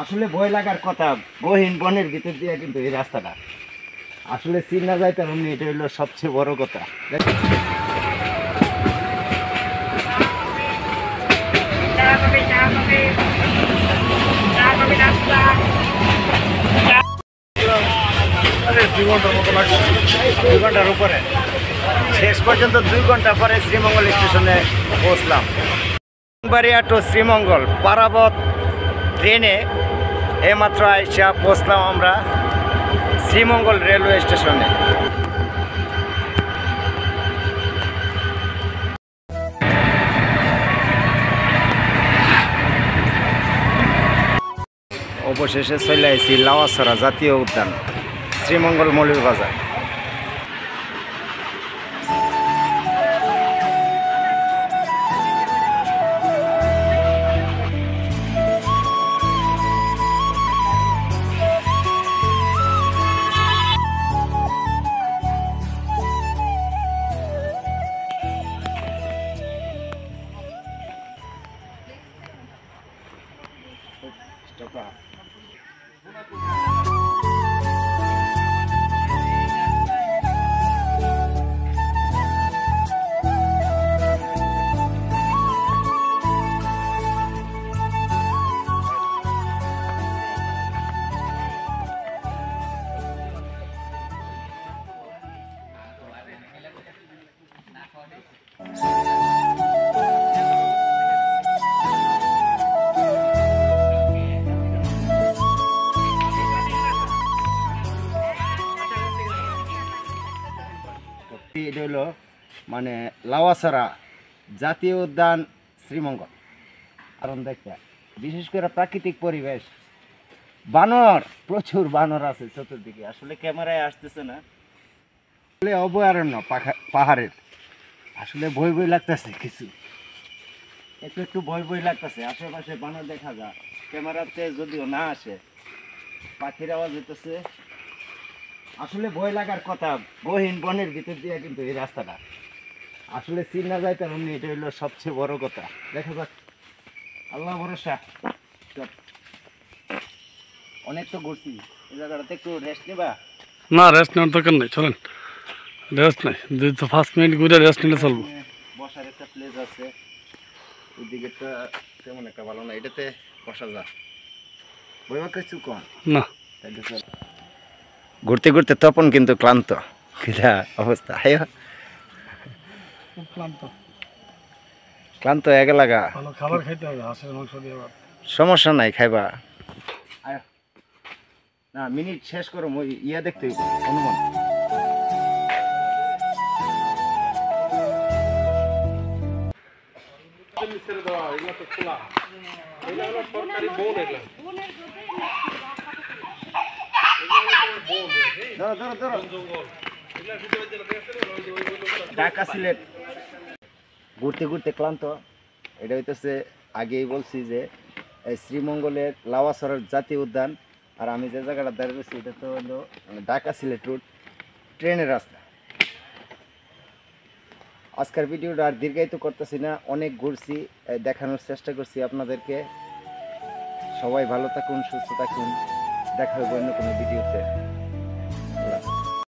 আসলে ভয় লাগার কথা, গহীন বনের ভিতর দিয়ে কিন্তু এই রাস্তাটা আসলে চিনা যায় তার অমনি, এটা হলো সবচেয়ে বড় কথা। দুই ঘন্টার উপরে, শেষ পর্যন্ত 2 ঘন্টা পরে শ্রীমঙ্গল স্টেশনে পৌঁছলাম। বাড়িয়া টু শ্রীমঙ্গল পারাবত ট্রেনে এইমাত্র আইসা পৌঁছলাম আমরা শ্রীমঙ্গল রেলওয়ে স্টেশনে। অবশেষে চলে আসছি লাওয়াছড়া জাতীয় উদ্যান, শ্রীমঙ্গল মৌলভীবাজার। এটা হলো মানে লাওয়াছড়া জাতীয় উদ্যান শ্রীমঙ্গল। কারণ দেখতে বিশেষ করে প্রাকৃতিক পরিবেশ, বানর, প্রচুর বানর আছে চতুর্দিকে। আসলে ক্যামেরায় আসতেছে না, আসলে অভয়ারণ্য পাহাড়ের। আসলে ভয় ভয় লাগতেছে, কিছু একটু একটু ভয় ভয় লাগতেছে। আশেপাশে বানর দেখা যায়, ক্যামেরাতে যদিও না আসে। পাখির আওয়াজ হইতেছে। আসলে ভয় লাগার কথা, গহীন বনের ভিতর দিয়ে কিন্তু এই রাস্তাটা আসলে চিনা যায় তার অমনি, এটা হলো সবচেয়ে বড় কথা। দেখা যাক, আল্লাহ ভরসা। অনেক তো ঘুরছি এই জায়গাটাতে, একটু রেস্ট নেবা? না, রেস্ট নেওয়ার দরকার নেই, চলেন। রেস্ট নাই, 5 মিনিট ঘুরে রেস্ট নিলে চলবো। বসার একটা প্লেস আছে, ওইদিকে তো তেমন একটা ভালো না, এটাতে বসা যায়। বইবা কিছু কম না, ঘুরতে ঘুরতে তপন কিন্তু ক্লান্ত। কিরা অবস্থা? ক্লান্ত ক্লান্ত হয়ে গেলাগা। ভালো খাবার খাইতে হবে, হাঁসের মাংস দিয়ে। সমস্যা নাই, খাইবা। না, মিনিট শেষ করো, ইয়া দেখতে অনুমান। ঢাকা সিলেট ঘুরতে ঘুরতে ক্লান্ত। এটা হইতেছে, আগেই বলছি যে শ্রীমঙ্গলের লাওয়াছড়ার জাতীয় উদ্যান। আর আমি যে জায়গাটা দাঁড়িয়ে রয়েছি এটা তো হলো ঢাকা সিলেট রুট ট্রেনের রাস্তা। আজকের ভিডিওটা আর দীর্ঘায়িত করতেছি না, অনেক ঘুরছি, দেখানোর চেষ্টা করছি আপনাদেরকে। সবাই ভালো থাকুন, সুস্থ থাকুন, দেখা হবে অন্য কোনো ভিডিওতে।